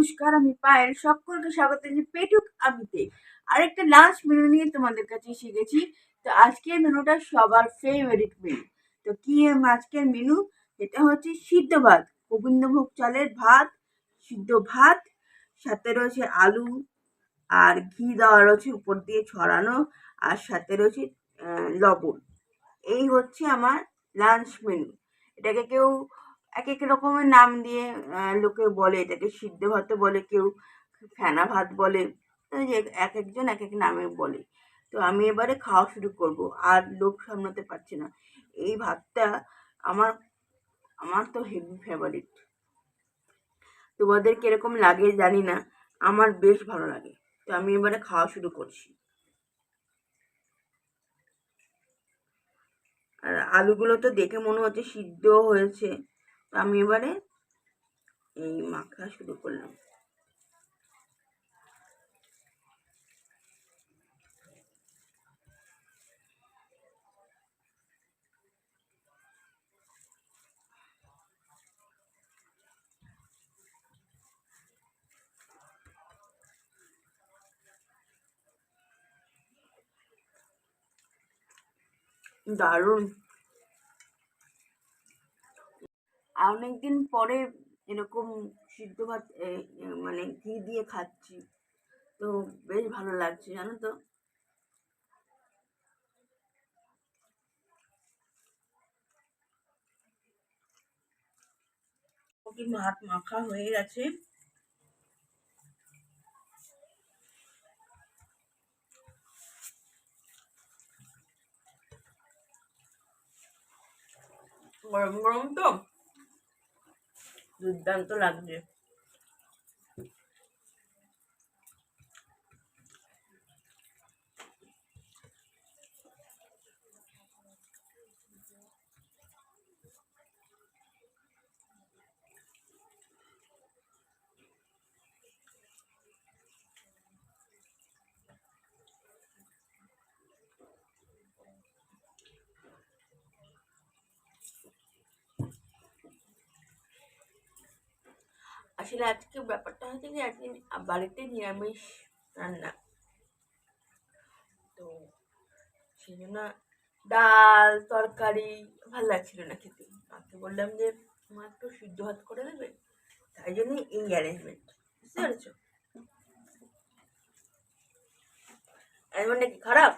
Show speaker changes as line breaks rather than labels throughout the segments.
নমস্কার, আমি পায়েল। সকলকে স্বাগত জানাই পেটুক আমিতে। আরেকটা লাঞ্চ মেনু নিয়ে তোমাদের কাছে শিখেছি। তো আজকের মেনুটা সবার ফেভারিট মেনু। তো কি আজকের মেনু? এটা হচ্ছে সিদ্ধ ভাত, গোবিন্দভোগ চালের ভাত, সিদ্ধ ভাত, সাথে রয়েছে আলু আর ঘি দেওয়া রয়েছে উপর দিয়ে ছড়ানো, আর সাথে রয়েছে লবণ। এই হচ্ছে আমার লাঞ্চ মেনু। এটাকে কেউ এক এক রকমের নাম দিয়ে লোকে বলে। এটাকে সিদ্ধ ভাতও বলে, কেউ ফেনা ভাত বলে। এই যে এক একজন এক এক নামে বলে। তো আমি এবারে খাওয়া শুরু করব, আর লোভ সামলাতে পারছি না। এই ভাতটা আমার আমার তো হেভি ফেভারিট। তোমাদের কিরকম লাগে জানি না, আমার বেশ ভালো লাগে। তো আমি এবারে খাওয়া শুরু করছি। আর আলুগুলো তো দেখে মনে হচ্ছে সিদ্ধ হয়েছে। তো আমি এবারে এই মাখা শুরু করলাম। দারুণ। অনেকদিন পরে এরকম সিদ্ধ ভাত মানে ঘি দিয়ে খাচ্ছি, তো বেশ ভালো লাগছে জানো তো। কি ভাত মাখা হয়ে গেছে। গরম গরম তো দুর্দান্ত লাগছে। আসলে আজকে ব্যাপারটা হচ্ছে কি, আজকে বাড়িতে নিরামিষ রান্না। তো সেই জন্য ডাল তরকারি ভালো লাগছিল না খেতে। মাকে বললাম যে মা একটু সিদ্ধ ভাত করে দেবে, তাই জন্য এই অ্যারেঞ্জমেন্ট। বুঝতে পেরেছো? অ্যারেঞ্জমেন্টটা কি খারাপ?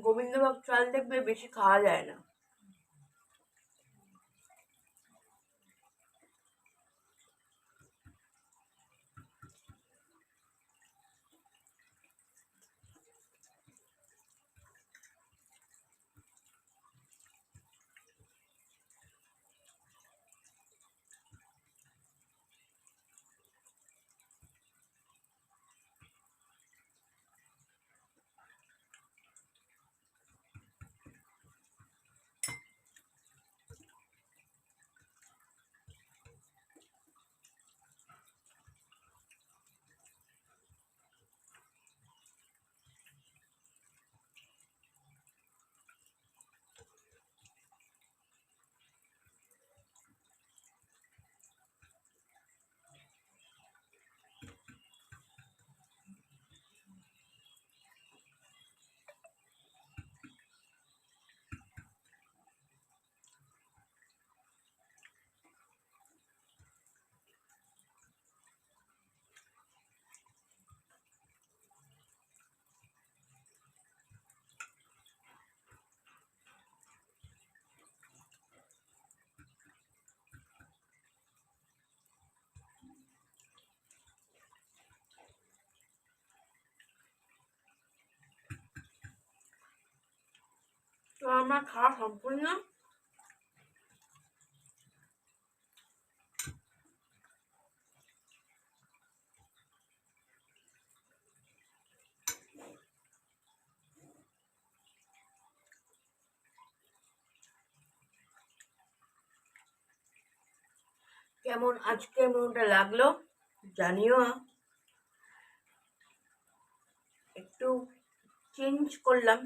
গোবিন্দভোগ চাল দেখবে বেশি খাওয়া যায় না। তো আমার খাওয়া সম্পূর্ণ। কেমন আজকের মেনুটা লাগলো জানিও। একটু চেঞ্জ করলাম,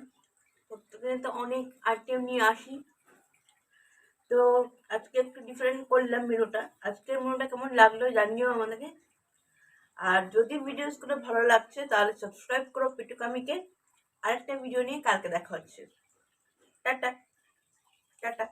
প্রত্যেকদিন তো অনেক আইটেম নিয়ে আসি, তো আজকে একটু ডিফারেন্ট করলাম মেনুটা। আজকের মেনুটা কেমন লাগলো জানিও আমাদেরকে। আর যদি ভিডিওসগুলো ভালো লাগছে তাহলে সাবস্ক্রাইব করো পেটুকামিকে। আরেকটা ভিডিও নিয়ে কালকে দেখা হচ্ছে। Tata tata.